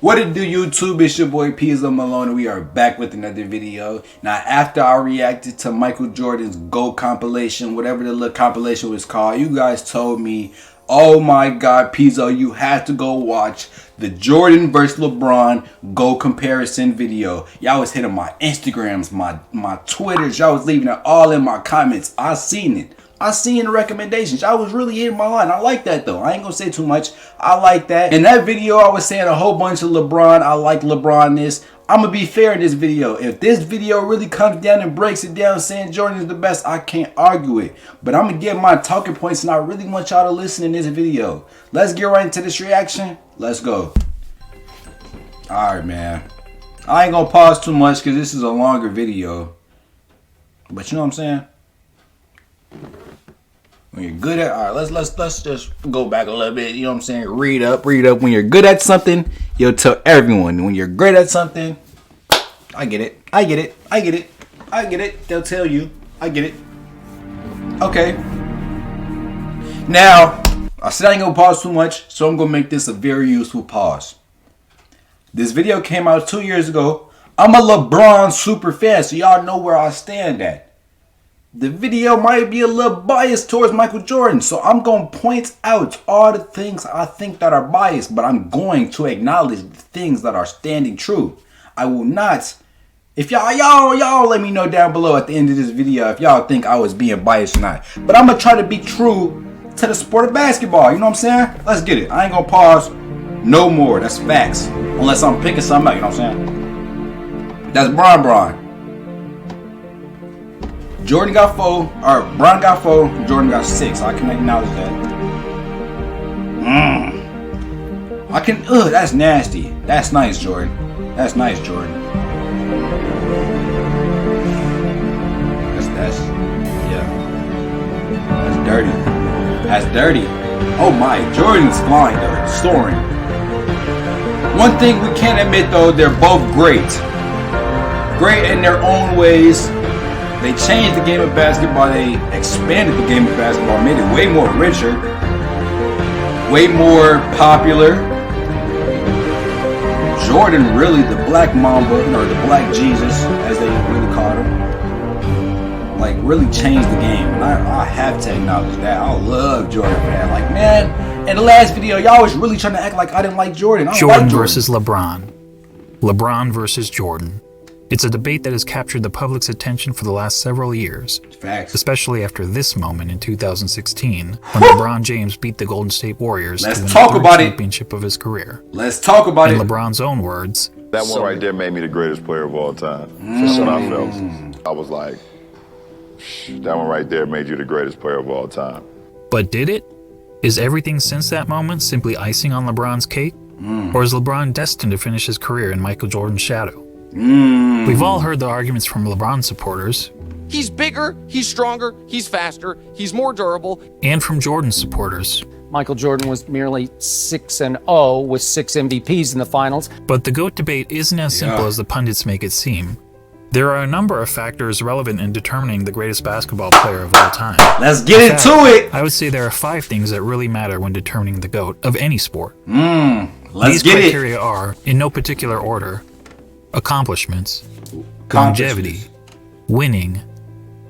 What it do, YouTube? It's your boy Pzo Malone, and we are back with another video. Now, after I reacted to Michael Jordan's GOAT compilation, whatever the little compilation was called, you guys told me, oh my god, Pzo, you have to go watch the Jordan versus LeBron GOAT comparison video. Y'all was hitting my Instagrams, my Twitters, y'all was leaving it all in my comments. I seen it. I seen the recommendations. I was really hitting my line. I like that though. I ain't gonna say too much. I like that. In that video, I was saying a whole bunch of LeBron. I like LeBron this. I'm gonna be fair in this video. If this video really comes down and breaks it down saying Jordan is the best, I can't argue it. But I'm gonna give my talking points, and I really want y'all to listen in this video. Let's get right into this reaction. Let's go. Alright, man. I ain't gonna pause too much because this is a longer video. But you know what I'm saying? When you're good at, all right, let's just go back a little bit. You know what I'm saying? Read up. When you're good at something, you'll tell everyone. When you're great at something, I get it. They'll tell you. I get it. Okay. Now, I said I ain't gonna pause too much, so I'm gonna make this a very useful pause. This video came out 2 years ago. I'm a LeBron super fan, so y'all know where I stand at. The video might be a little biased towards Michael Jordan, so I'm going to point out all the things I think that are biased, but I'm going to acknowledge the things that are standing true. I will not. If y'all let me know down below at the end of this video if y'all think I was being biased or not. But I'm going to try to be true to the sport of basketball, you know what I'm saying? Let's get it. I ain't going to pause no more. That's facts. Unless I'm picking something out, you know what I'm saying? That's Bron. Jordan got 4, or Bron got 4, Jordan got 6. I can acknowledge that. I can, that's nasty. That's nice, Jordan. That's nice, Jordan. Yeah. That's dirty. That's dirty. Oh my, Jordan's flying there, soaring. One thing we can't admit though, they're both great. Great in their own ways. They changed the game of basketball. They expanded the game of basketball, made it way more richer, way more popular. Jordan, really the Black Mamba, or the Black Jesus, as they really called him, like really changed the game. And I have to acknowledge that. I love Jordan, man. Like, man, in the last video, y'all was really trying to act like I didn't like Jordan. Jordan versus LeBron. LeBron versus Jordan. It's a debate that has captured the public's attention for the last several years. Facts. Especially after this moment in 2016, when LeBron James beat the Golden State Warriors to win the third championship of his career. Let's talk about it. In LeBron's own words, that one right there made me the greatest player of all time. That's what I felt. I was like, that one right there made you the greatest player of all time. But did it? Is everything since that moment simply icing on LeBron's cake? Or is LeBron destined to finish his career in Michael Jordan's shadow? We've all heard the arguments from LeBron supporters. He's bigger, he's stronger, he's faster, he's more durable. And from Jordan supporters. Michael Jordan was merely 6-0 with 6 MVPs in the finals. But the GOAT debate isn't as simple as the pundits make it seem. There are a number of factors relevant in determining the greatest basketball player of all time. Let's get into it! I would say there are 5 things that really matter when determining the GOAT of any sport. These criteria are, in no particular order, accomplishments, longevity, winning,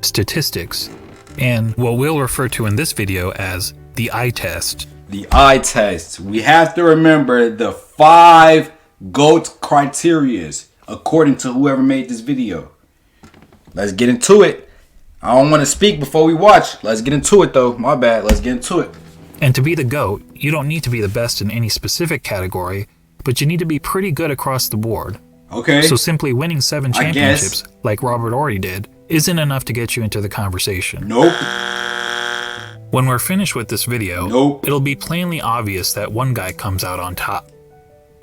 statistics, and what we'll refer to in this video as the eye test. The eye test. We have to remember the 5 GOAT criterias according to whoever made this video. Let's get into it. I don't want to speak before we watch. Let's get into it though. My bad. Let's get into it. And to be the GOAT, you don't need to be the best in any specific category, but you need to be pretty good across the board. Okay. So simply winning 7 championships, like Robert Horry did, isn't enough to get you into the conversation. Nope. When we're finished with this video, it'll be plainly obvious that one guy comes out on top.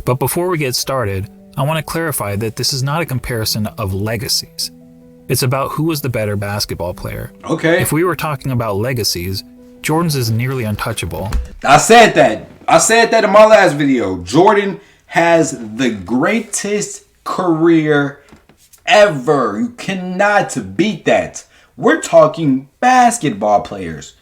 But before we get started, I want to clarify that this is not a comparison of legacies. It's about who was the better basketball player. Okay. If we were talking about legacies, Jordan's is nearly untouchable. I said that in my last video. Jordan has the greatest career ever. You cannot beat that. We're talking basketball players.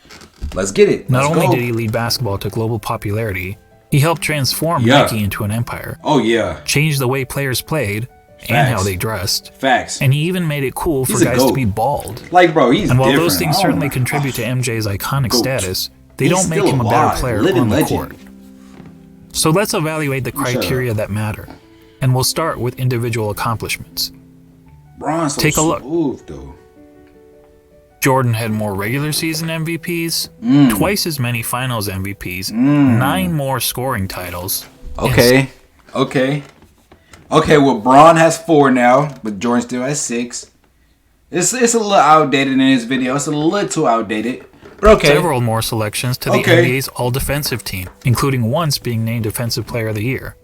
Let's get it. Not only did he lead basketball to global popularity, He helped transform Nike into an empire. Oh, yeah. Changed the way players played and how they dressed. Facts. And he even made it cool for guys to be bald. Like, bro, he's And while different. those things certainly contribute to MJ's iconic status, they don't make him a better player on the court. So let's evaluate the criteria that matter. And we'll start with individual accomplishments. Bron's so Take a look. Smooth, though. Jordan had more regular season MVPs, twice as many finals MVPs, 9 more scoring titles. Okay. Well, Bron has 4 now, but Jordan still has 6. It's a little outdated in his video. It's a little too outdated. But okay. Several more selections to the NBA's all-defensive team, including once being named Defensive Player of the Year.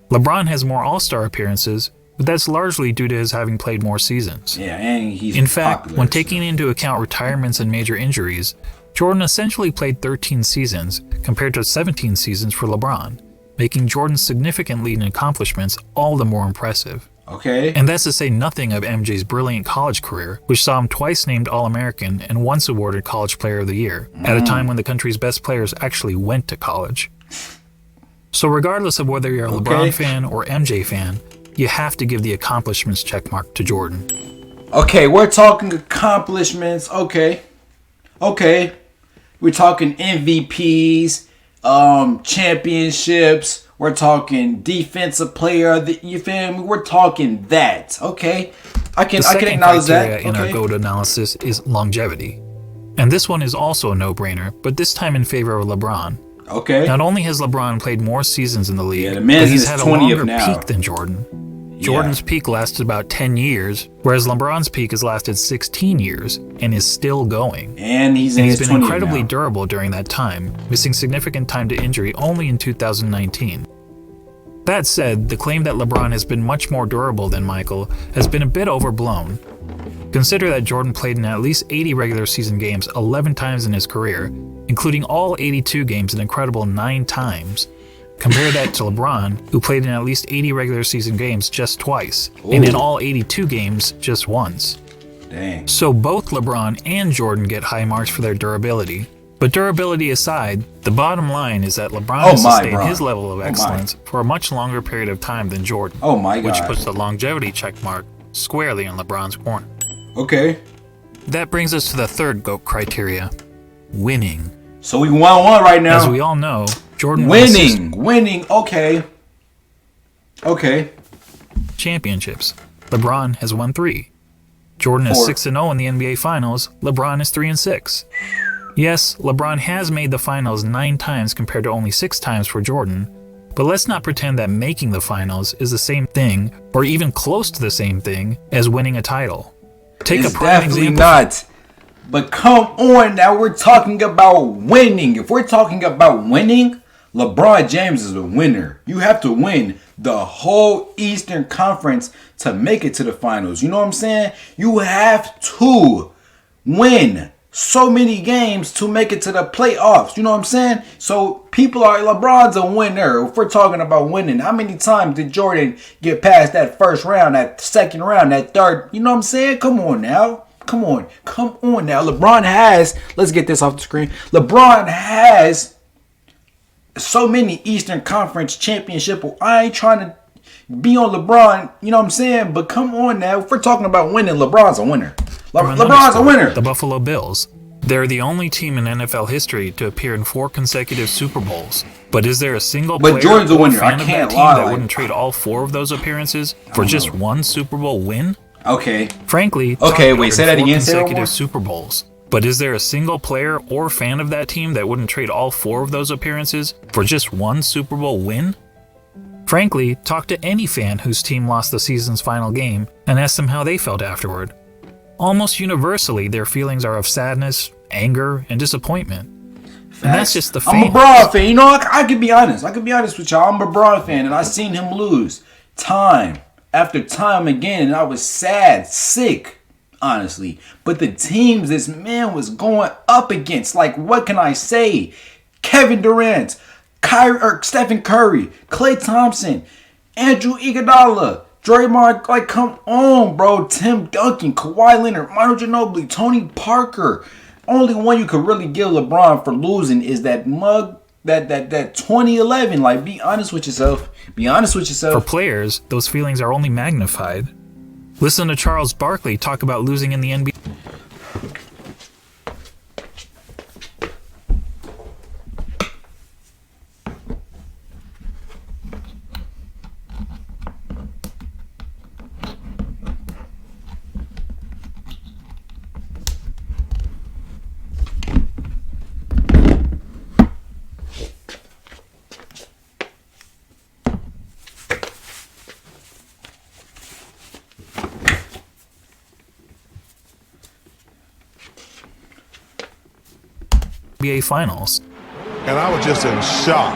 LeBron has more All-Star appearances, but that's largely due to his having played more seasons. Yeah, and he's in fact, when taking into account retirements and major injuries, Jordan essentially played 13 seasons compared to 17 seasons for LeBron, making Jordan's significant lead in accomplishments all the more impressive. Okay. And that's to say nothing of MJ's brilliant college career, which saw him twice named All-American and once awarded College Player of the Year, at a time when the country's best players actually went to college. So regardless of whether you're a LeBron fan or MJ fan, you have to give the accomplishments checkmark to Jordan. Okay, we're talking accomplishments. Okay. We're talking MVPs, championships. We're talking defensive player of the, you feel me? We're talking that. Okay. I can acknowledge that. In our GOAT analysis is longevity. And this one is also a no-brainer, but this time in favor of LeBron. Okay. Not only has LeBron played more seasons in the league, the but he's had a longer peak than Jordan. Jordan's peak lasted about 10 years, whereas LeBron's peak has lasted 16 years and is still going. And he's been incredibly durable during that time, missing significant time to injury only in 2019. That said, the claim that LeBron has been much more durable than Michael has been a bit overblown. Consider that Jordan played in at least 80 regular season games 11 times in his career, including all 82 games an incredible 9 times. Compare that to LeBron, who played in at least 80 regular season games just twice, and in all 82 games just once. Dang. So both LeBron and Jordan get high marks for their durability. But durability aside, the bottom line is that LeBron has sustained his level of excellence for a much longer period of time than Jordan. Oh my God. Which puts the longevity checkmark squarely in LeBron's corner. Okay. That brings us to the third GOAT criteria, winning. So we 1-1 right now. As we all know, Jordan winning. Okay. Championships. LeBron has won 3. Jordan is 6-0 in the NBA Finals. LeBron is 3-6. Yes, LeBron has made the finals 9 times compared to only 6 times for Jordan, but let's not pretend that making the finals is the same thing, or even close to the same thing, as winning a title. Take a prime example. Not. But come on now, we're talking about winning. If we're talking about winning, LeBron James is a winner. You have to win the whole Eastern Conference to make it to the finals. You know what I'm saying? You have to win so many games to make it to the playoffs. You know what I'm saying? So people are, LeBron's a winner. If we're talking about winning, how many times did Jordan get past that first round, that second round, that third? You know what I'm saying? Come on now. Come on now. LeBron has, let's get this off the screen. LeBron has so many Eastern Conference championship. I ain't trying to be on LeBron, you know what I'm saying? But come on now. If we're talking about winning, LeBron's a winner. LeBron's a winner. The Buffalo Bills. They're the only team in NFL history to appear in 4 consecutive Super Bowls. But is there a single player Jordan's a winner. fan of that team that wouldn't trade all 4 of those appearances for just 1 Super Bowl win? Okay. Frankly, wait, say that again. Consecutive Super Bowls. But is there a single player or fan of that team that wouldn't trade all 4 of those appearances for just 1 Super Bowl win? Frankly, talk to any fan whose team lost the season's final game and ask them how they felt afterward. Almost universally, their feelings are of sadness, anger, and disappointment. And that's just the fans. I'm a LeBron fan. You know, I can be honest. I can be honest with y'all. I'm a LeBron fan, and I seen him lose time after time again, and I was sad, sick, honestly. But the teams this man was going up against, like, what can I say? Kevin Durant, Stephen Curry, Klay Thompson, Andrew Iguodala, Draymond, like, come on, bro. Tim Duncan, Kawhi Leonard, Manu Ginobili, Tony Parker. Only one you could really give LeBron for losing is that that 2011. Like, be honest with yourself. Be honest with yourself. For players, those feelings are only magnified. Listen to Charles Barkley talk about losing in the NBA. NBA Finals. And I was just in shock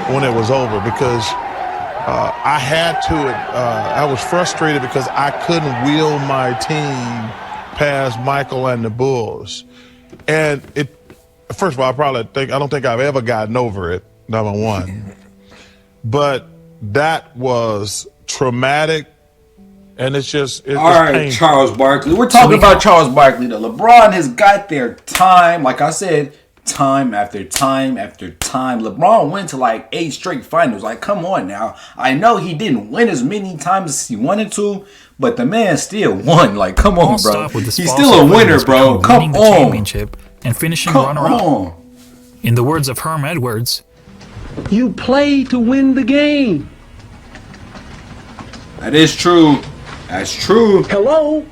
when it was over because I had to, I was frustrated because I couldn't wheel my team past Michael and the Bulls. And first of all, I don't think I've ever gotten over it, number one. But that was traumatic. And it's all right, painful. Charles Barkley. We're talking about Charles Barkley. The LeBron has got their time. Like I said, time after time after time. LeBron went to like 8 straight finals. Like, come on now. I know he didn't win as many times as he wanted to, but the man still won. Like, come on, bro. He's still a winner, bro. Come on. Championship and finishing runner-up. In the words of Herm Edwards, you play to win the game. That is true. That's true. Hello?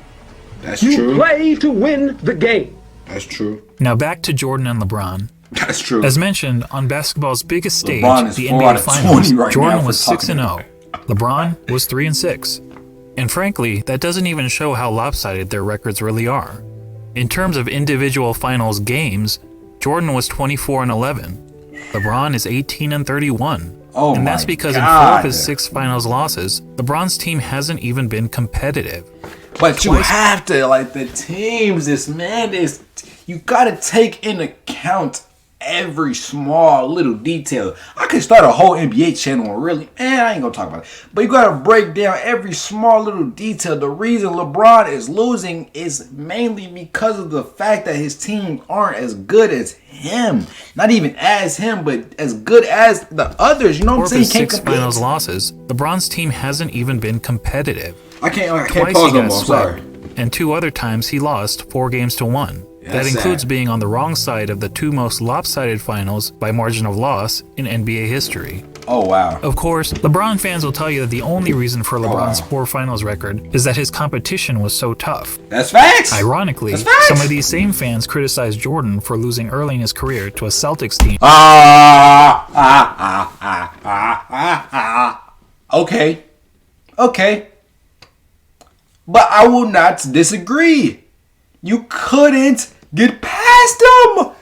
That's true. You play to win the game. That's true. Now back to Jordan and LeBron. That's true. As mentioned, on basketball's biggest stage, the NBA Finals, right Jordan was 6-0. LeBron was 3-6. And frankly, that doesn't even show how lopsided their records really are. In terms of individual finals games, Jordan was 24-11. LeBron is 18-31. Oh, and that's because in 4 of his 6 finals losses, LeBron's team hasn't even been competitive. But you have to, like, the teams, you gotta take into account every small little detail. I could start a whole NBA channel and really, I ain't gonna talk about it. But you gotta break down every small little detail. The reason LeBron is losing is mainly because of the fact that his teams aren't as good as him. Not even as him, but as good as the others. You know what I'm saying? 6 finals losses, LeBron's team hasn't even been competitive. I can't Twice pause he no got more. swept, Sorry. and 2 other times he lost 4 games to 1. That includes being on the wrong side of the 2 most lopsided finals by margin of loss in NBA history. Oh, wow. Of course, LeBron fans will tell you that the only reason for LeBron's poor finals record is that his competition was so tough. That's facts. Ironically, some of these same fans criticize Jordan for losing early in his career to a Celtics team. Okay. Okay. But I will not disagree. You couldn't get past them.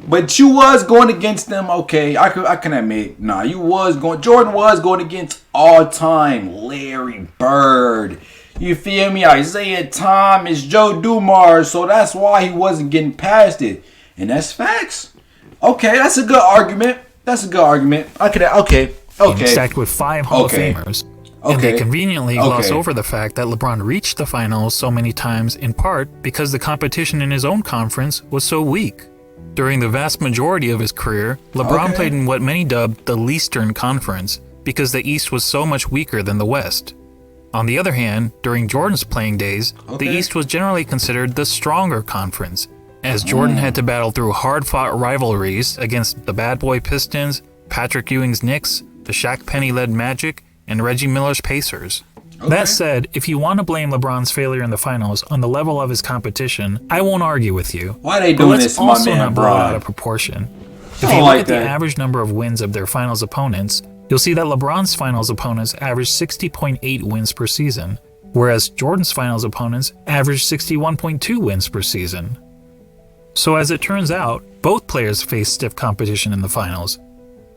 But you was going against them. Okay, I can admit. Nah, Jordan was going against all-time Larry Bird. You feel me? Isaiah Thomas, Joe Dumars. So that's why he wasn't getting past it. And that's facts. Okay, that's a good argument. Okay. Stacked with 5 Hall of Famers. And they conveniently gloss over the fact that LeBron reached the finals so many times in part because the competition in his own conference was so weak. During the vast majority of his career, LeBron played in what many dubbed the Leastern Conference because the East was so much weaker than the West. On the other hand, during Jordan's playing days, the East was generally considered the stronger conference, as Jordan had to battle through hard-fought rivalries against the Bad Boy Pistons, Patrick Ewing's Knicks, the Shaq Penny-led Magic, and Reggie Miller's Pacers. That said, if you want to blame LeBron's failure in the finals on the level of his competition, I won't argue with you. Why are they doing this, my man, also not blow it out of proportion. If you look at the average number of wins of their finals opponents, you'll see that LeBron's finals opponents average 60.8 wins per season, whereas Jordan's finals opponents average 61.2 wins per season. So as it turns out, both players face stiff competition in the finals.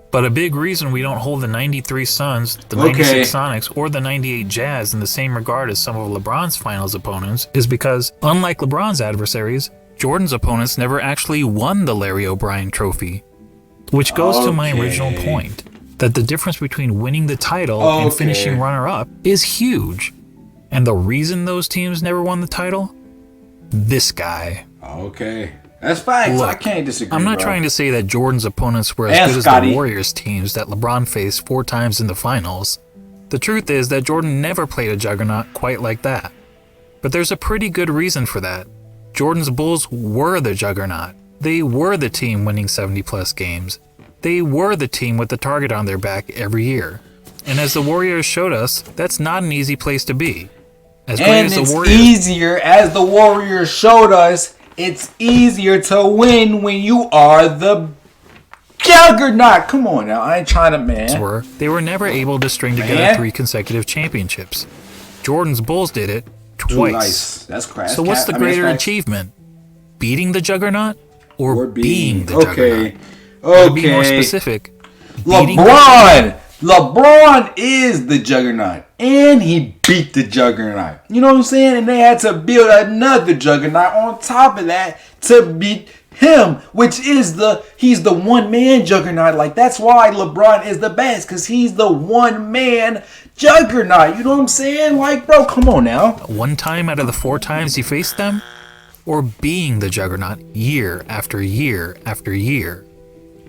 But a big reason we don't hold the 93 Suns, the 96 Sonics, or the 98 Jazz in the same regard as some of LeBron's finals opponents is because, unlike LeBron's adversaries, Jordan's opponents never actually won the Larry O'Brien Trophy. Which goes to my original point, that the difference between winning the title and finishing runner-up is huge. And the reason those teams never won the title? This guy. That's facts. Look, I can't disagree. I'm not bro. trying to say that Jordan's opponents were as And good Scotty. as the Warriors teams that LeBron faced 4 times in the finals. The truth is that Jordan never played a juggernaut quite like that. But there's a pretty good reason for that. Jordan's Bulls were the juggernaut. They were the team winning 70-plus games. They were the team with the target on their back every year. And as the Warriors showed us, that's not an easy place to be. As great And as the it's Warriors, easier, as the Warriors showed us, it's easier to win when you are the juggernaut. Come on now, I ain't trying to, man. they were never able to string together Man. 3 consecutive championships. Jordan's Bulls did it twice. Nice. That's crazy. So what's the greater achievement? Beating the juggernaut or being the juggernaut? To be more specific, LeBron is the juggernaut, and he beat the juggernaut. You know what I'm saying? And they had to build another juggernaut on top of that to beat him, which is he's the one-man juggernaut. Like, that's why LeBron is the best, because he's the one-man juggernaut. You know what I'm saying? Like, bro, come on now. 1 time out of the 4 times he faced them, or being the juggernaut year after year after year.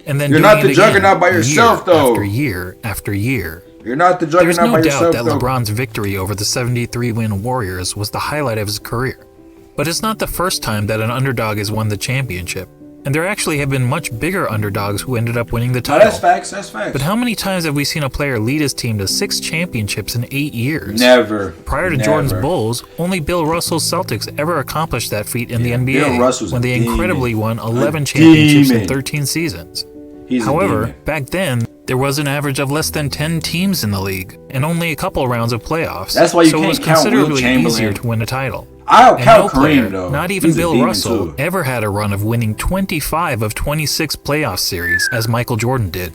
And then you're not the juggernaut by yourself, though. After year after year. You're not the juggernaut by yourself, though. There's no doubt that LeBron's victory over the 73-win Warriors was the highlight of his career. But it's not the first time that an underdog has won the championship. And there actually have been much bigger underdogs who ended up winning the title. That's facts, that's facts. But how many times have we seen a player lead his team to 6 championships in 8 years? Never. Prior to Jordan's Bulls, only Bill Russell's Celtics ever accomplished that feat in the NBA Bill Russell's when they a demon. incredibly won 11 championships demon. in 13 seasons. He's However, back then, there was an average of less than 10 teams in the league and only a couple rounds of playoffs. That's why you so can't it was count Wilt considerably Chamberlain. easier to win a title. I'll And count no Kareem, player, though. not even He's a Bill demon, Russell, too. ever had a run of winning 25 of 26 playoff series as Michael Jordan did.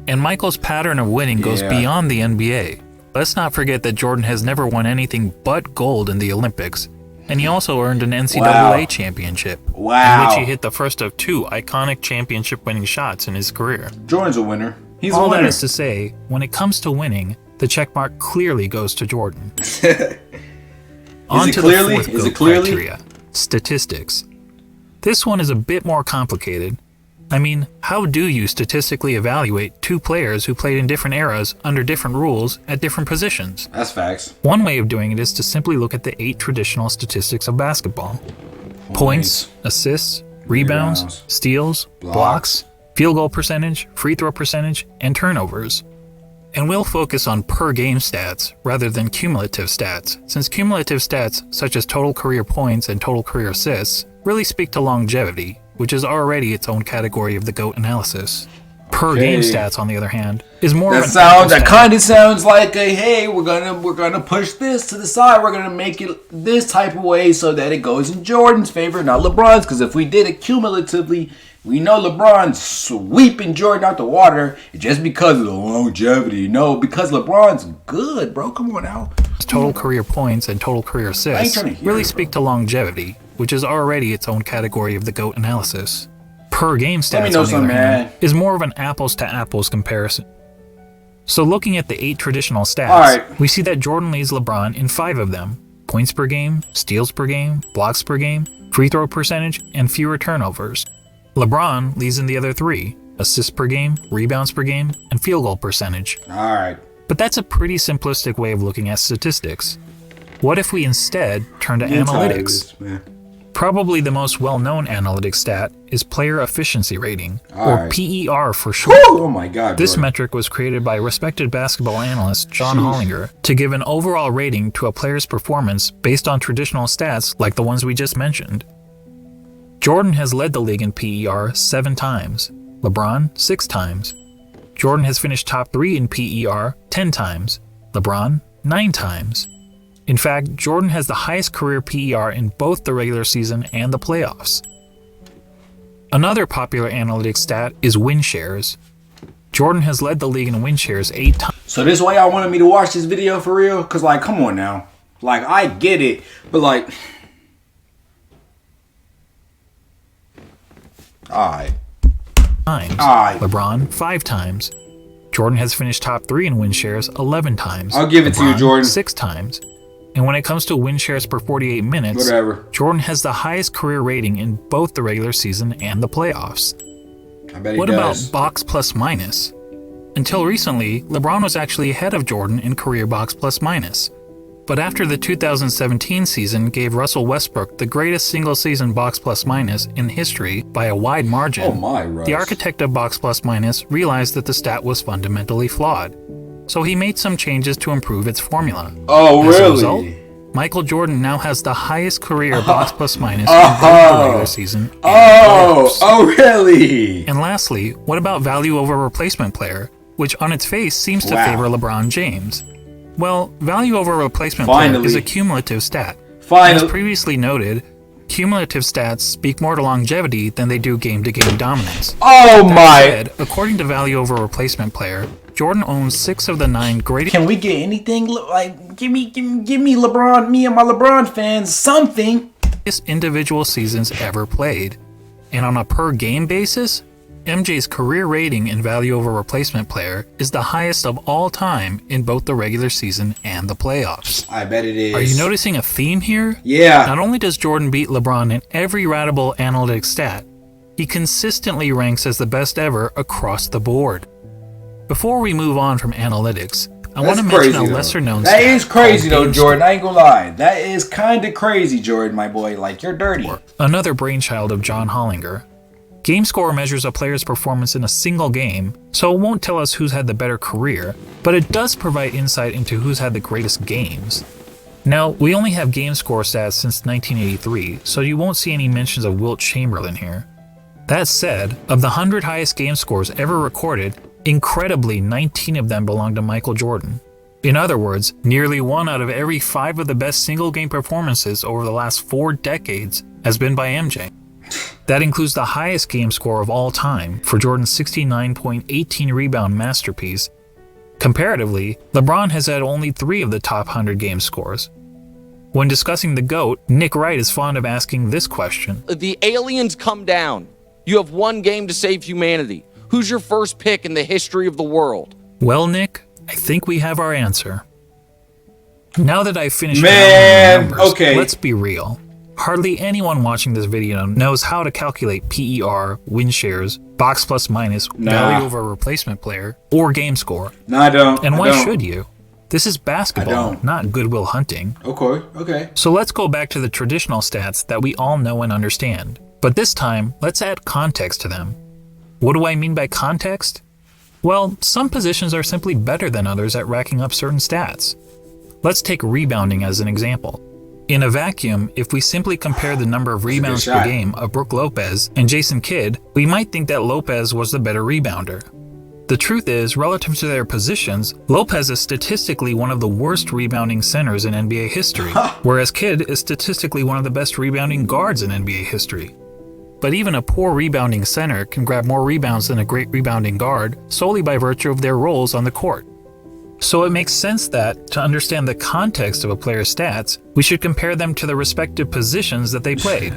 And Michael's pattern of winning goes beyond the NBA. Let's not forget that Jordan has never won anything but gold in the Olympics. And he also earned an NCAA championship, in which he hit the first of 2 iconic championship-winning shots in his career. Jordan's a winner. He's All a winner. that is to say, when it comes to winning, the checkmark clearly goes to Jordan. On to the fourth GOAT criteria, statistics. This one is a bit more complicated. I mean, how do you statistically evaluate 2 players who played in different eras under different rules at different positions? That's facts. One way of doing it is to simply look at the 8 traditional statistics of basketball. Points, assists, rebounds, steals, blocks, field goal percentage, free throw percentage, and turnovers. And we'll focus on per game stats rather than cumulative stats, since cumulative stats such as total career points and total career assists really speak to longevity, which is already its own category of the GOAT analysis. Per game stats, on the other hand, is more of an that kind of sounds like a hey, we're gonna push this to the side. We're gonna make it this type of way so that it goes in Jordan's favor, not LeBron's. Because if we did it cumulatively, we know LeBron's sweeping Jordan out the water just because of the longevity. No, because LeBron's good, bro. Come on now. Total career points and total career assists really speak to longevity, which is already its own category of the GOAT analysis. Per game stats, on the other hand, is more of an apples-to-apples comparison. So looking at the 8 traditional stats, we see that Jordan leads LeBron in 5 of them: points per game, steals per game, blocks per game, free throw percentage, and fewer turnovers. LeBron leads in the other 3: assists per game, rebounds per game, and field goal percentage. But that's a pretty simplistic way of looking at statistics. What if we instead turn to analytics? Probably the most well-known analytic stat is player efficiency rating, or PER for short. Oh my God! This metric was created by respected basketball analyst John Hollinger to give an overall rating to a player's performance based on traditional stats like the ones we just mentioned. Jordan has led the league in PER 7 times, LeBron 6 times. Jordan has finished top 3 in PER 10 times, LeBron 9 times. In fact, Jordan has the highest career PER in both the regular season and the playoffs. Another popular analytics stat is win shares. Jordan has led the league in win shares 8 times. So this why y'all wanted me to watch this video for real? Cause like, come on now. Like, I get it, but like, alright. LeBron 5 times. Jordan has finished top 3 in win shares 11 times. I'll give it to you, Jordan. 6 times. And when it comes to win shares per 48 minutes, Jordan has the highest career rating in both the regular season and the playoffs. I bet he What does. about box plus minus? Until recently, LeBron was actually ahead of Jordan in career box plus minus. But after the 2017 season gave Russell Westbrook the greatest single-season box plus minus in history by a wide margin, the architect of box plus minus realized that the stat was fundamentally flawed. So he made some changes to improve its formula. Oh, As really? a result, Michael Jordan now has the highest career box plus minus in both the regular season and the playoffs. Oh, really? And lastly, what about value over replacement player, which on its face seems to favor LeBron James? Well, value over replacement player is a cumulative stat. As previously noted, cumulative stats speak more to longevity than they do game-to-game dominance. Oh That said, according to value over replacement player, Jordan owns 6 of the 9 greatest. Can we get anything like give me LeBron, me and my LeBron fans something? Individual seasons ever played. And on a per game basis, MJ's career rating in value over replacement player is the highest of all time in both the regular season and the playoffs. I bet it is. Are you noticing a theme here? Yeah. Not only does Jordan beat LeBron in every ratable analytic stat, he consistently ranks as the best ever across the board. Before we move on from analytics, I want to mention a lesser known stat. That is crazy though, Jordan. I ain't gonna lie. That is kind of crazy, Jordan, my boy. Like, you're dirty. Another brainchild of John Hollinger. Game score measures a player's performance in a single game, so it won't tell us who's had the better career, but it does provide insight into who's had the greatest games. Now, we only have game score stats since 1983, so you won't see any mentions of Wilt Chamberlain here. That said, of the 100 highest game scores ever recorded, incredibly 19 of them belong to Michael Jordan. In other words, nearly 1 out of every 5 of the best single game performances over the last 4 decades has been by MJ. That includes the highest game score of all time for Jordan's 69.18 rebound masterpiece. Comparatively, LeBron has had only 3 of the top 100 game scores. When discussing the GOAT, Nick Wright is fond of asking this question. The aliens come down. You have 1 game to save humanity. Who's your first pick in the history of the world? Well, Nick, I think we have our answer. Now that I've finished numbers, let's be real. Hardly anyone watching this video knows how to calculate PER, win shares, box plus minus, value over replacement player, or game score. No, I don't. And why should you? This is basketball, not Goodwill Hunting. Okay. So let's go back to the traditional stats that we all know and understand. But this time, let's add context to them. What do I mean by context? Well, some positions are simply better than others at racking up certain stats. Let's take rebounding as an example. In a vacuum, if we simply compare the number of rebounds per game of Brook Lopez and Jason Kidd, we might think that Lopez was the better rebounder. The truth is, relative to their positions, Lopez is statistically one of the worst rebounding centers in NBA history, whereas Kidd is statistically one of the best rebounding guards in NBA history. But even a poor rebounding center can grab more rebounds than a great rebounding guard solely by virtue of their roles on the court. So it makes sense that, to understand the context of a player's stats, we should compare them to the respective positions that they played.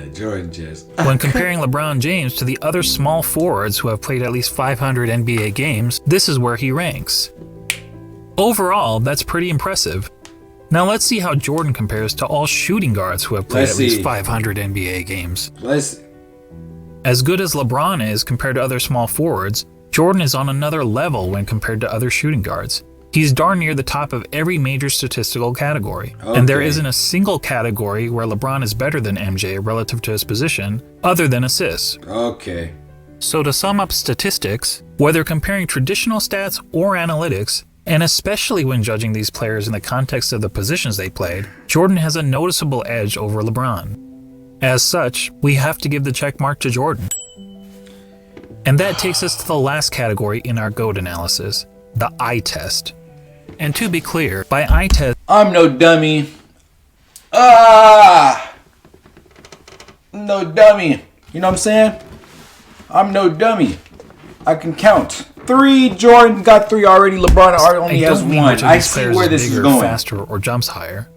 When comparing LeBron James to the other small forwards who have played at least 500 NBA games, this is where he ranks. Overall, that's pretty impressive. Now let's see how Jordan compares to all shooting guards who have played at least 500 NBA games. As good as LeBron is compared to other small forwards, Jordan is on another level when compared to other shooting guards. He's darn near the top of every major statistical category, and there isn't a single category where LeBron is better than MJ relative to his position, other than assists. So to sum up statistics, whether comparing traditional stats or analytics, and especially when judging these players in the context of the positions they played, Jordan has a noticeable edge over LeBron. As such, we have to give the check mark to Jordan. And that takes us to the last category in our GOAT analysis, the eye test. And to be clear, by eye test, I'm no dummy. No dummy. You know what I'm saying? I'm no dummy. I can count. 3, Jordan got 3 already. LeBron only has 1. I see where this is going. Faster or jumps higher.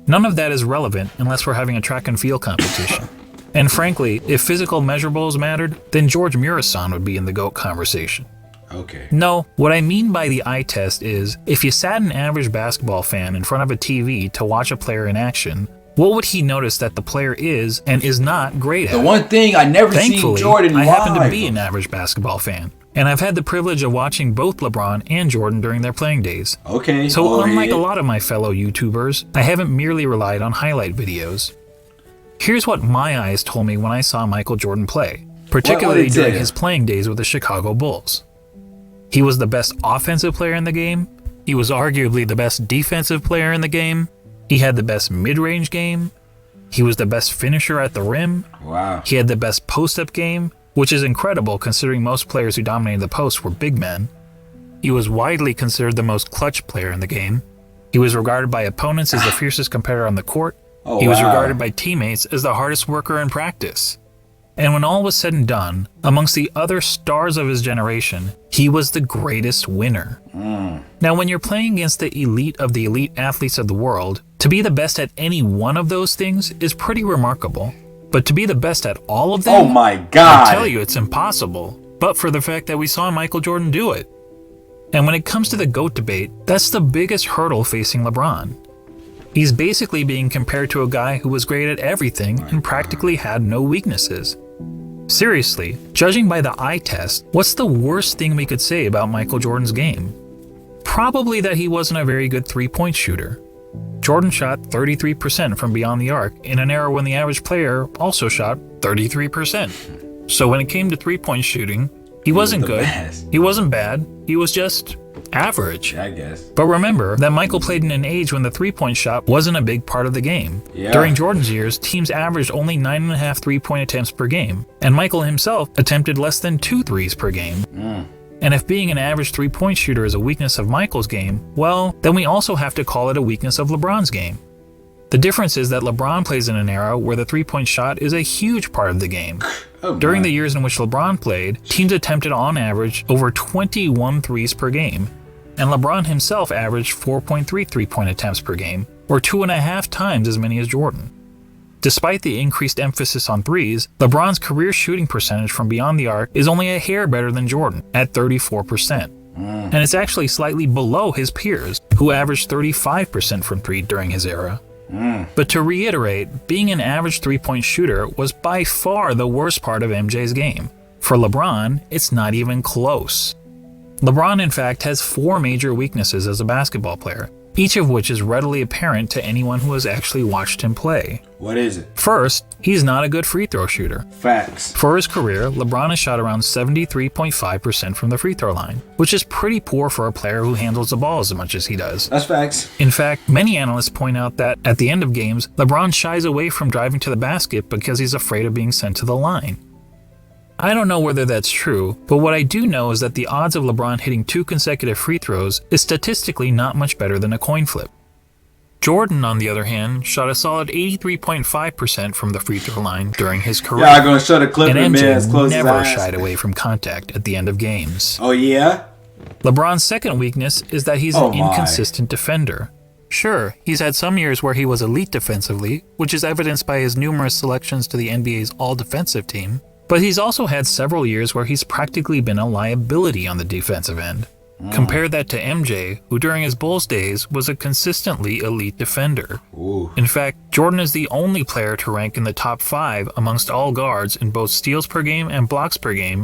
None of that is relevant unless we're having a track and field competition. And frankly, if physical measurables mattered, then George Murison would be in the GOAT conversation. Okay. No, what I mean by the eye test is, if you sat an average basketball fan in front of a TV to watch a player in action, what would he notice that the player is and is not great at? The one thing I never seen Thankfully, Jordan I happen to live. be an average basketball fan, and I've had the privilege of watching both LeBron and Jordan during their playing days. Okay. So unlike a lot of my fellow YouTubers, I haven't merely relied on highlight videos. Here's what my eyes told me when I saw Michael Jordan play, particularly during his playing days with the Chicago Bulls. He was the best offensive player in the game. He was arguably the best defensive player in the game. He had the best mid-range game. He was the best finisher at the rim. Wow. He had the best post-up game, which is incredible considering most players who dominated the post were big men. He was widely considered the most clutch player in the game. He was regarded by opponents as the fiercest competitor on the court. He was regarded by teammates as the hardest worker in practice. And when all was said and done, amongst the other stars of his generation, he was the greatest winner. Now, when you're playing against the elite athletes of the world, to be the best at any one of those things is pretty remarkable. But to be the best at all of them? Oh my God. I tell you, it's impossible. But for the fact that we saw Michael Jordan do it. And when it comes to the GOAT debate, that's the biggest hurdle facing LeBron. He's basically being compared to a guy who was great at everything and practically had no weaknesses. Seriously, judging by the eye test, what's the worst thing we could say about Michael Jordan's game? Probably that he wasn't a very good three-point shooter. Jordan shot 33% from beyond the arc in an era when the average player also shot 33%. So when it came to three-point shooting, he wasn't good, he wasn't bad, he was just average. I guess. But remember that Michael played in an age when the three-point shot wasn't a big part of the game. Yeah. During Jordan's years, teams averaged only 9.5 three-point attempts per game, and Michael himself attempted less than 2 threes per game. And if being an average three-point shooter is a weakness of Michael's game, well, then we also have to call it a weakness of LeBron's game. The difference is that LeBron plays in an era where the three-point shot is a huge part of the game. During the years in which LeBron played, teams attempted on average over 21 threes per game, and LeBron himself averaged 4.3 three-point attempts per game, or 2.5 times as many as Jordan. Despite the increased emphasis on threes, LeBron's career shooting percentage from beyond the arc is only a hair better than Jordan, at 34%. And it's actually slightly below his peers, who averaged 35% from three during his era. But to reiterate, being an average three-point shooter was by far the worst part of MJ's game. For LeBron, it's not even close. LeBron, in fact, has 4 major weaknesses as a basketball player, each of which is readily apparent to anyone who has actually watched him play. What is it? First, he's not a good free throw shooter. Facts. For his career, LeBron has shot around 73.5% from the free throw line, which is pretty poor for a player who handles the ball as much as he does. That's facts. In fact, many analysts point out that at the end of games, LeBron shies away from driving to the basket because he's afraid of being sent to the line. I don't know whether that's true, but what I do know is that the odds of LeBron hitting 2 consecutive free throws is statistically not much better than a coin flip. Jordan, on the other hand, shot a solid 83.5% from the free throw line during his career. Yeah, I'm gonna show the clip and of man as MJ close never as I shied away from contact at the end of games. Oh yeah? LeBron's second weakness is that he's Oh an my. inconsistent defender. Sure, he's had some years where he was elite defensively, which is evidenced by his numerous selections to the NBA's all-defensive team, but he's also had several years where he's practically been a liability on the defensive end. Compare that to MJ, who during his Bulls days was a consistently elite defender. Ooh. In fact, Jordan is the only player to rank in the top 5 amongst all guards in both steals per game and blocks per game